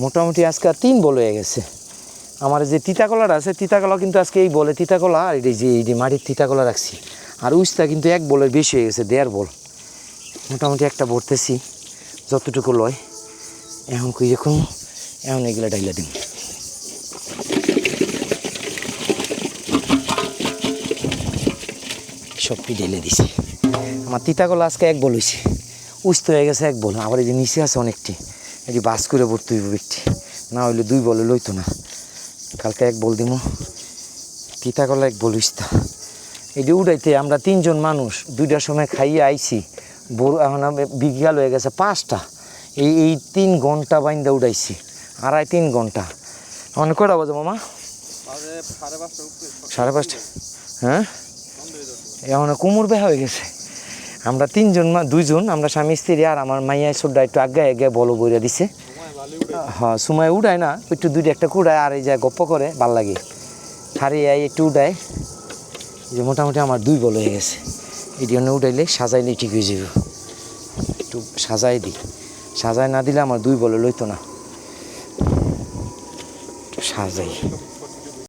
মোটামুটি আজকে 3 বল হয়ে গেছে। আমার যে তিতাকলার আছে তিতাকলা কিন্তু আজকে এই বলে তিতাকলা আর এই যে মাটির তিতাকলা রাখছি। আর উস্তা কিন্তু 1 বলের বেশি হয়ে গেছে, 1.5 বল। মোটামুটি একটা ভরতেছি যতটুকু লয়। এখন কই এখন এগুলা ডাইলা দিন। সবটি ঢেলে দিছি। আমার তিতাকলা আজকে 1 বল হয়েছে, উস্ত হয়ে গেছে 1 বল। আবার এই যে নিচে আছে অনেকটি, এটি বাস করে ভরতে হইব একটি, না হইলে 2 বলে লইতো না। কালকে 1 বল দিব তিতাকলা, 1 বল উস্তা। এটি উড়াইতে আমরা 3 জন মানুষ 2টার সময় খাইয়ে আইছি। এখন বিকাল হয়ে গেছে 5টা। এই 3 ঘন্টা বাইন্দা উড়াইছি, 2.5-3 ঘন্টা। মানে কটা বাজে মামা? 5:30। হ্যাঁ, এখন কুমুর বেহা হয়ে গেছে। আমরা 3 জন 2 জন, আমরা স্বামী স্ত্রী আর আমার মাইয়া ছোট্টা একটু আগে বলো বইরা দিছে। হ্যাঁ, সময় উড়ায় না, একটু 2-1টা কুড়ায় আর এই যায় গপ্প করে, ভাল লাগে। হারিয়ে একটু উড়ায়, যে মোটামুটি আমার 2 বল হয়ে গেছে। এই জন্য উঠাইলে সাজাইলে ঠিক হয়ে যাবে। একটু সাজাই দিই, সাজাই না দিলে আমার 2 বলে লইতো না। একটু সাজাই।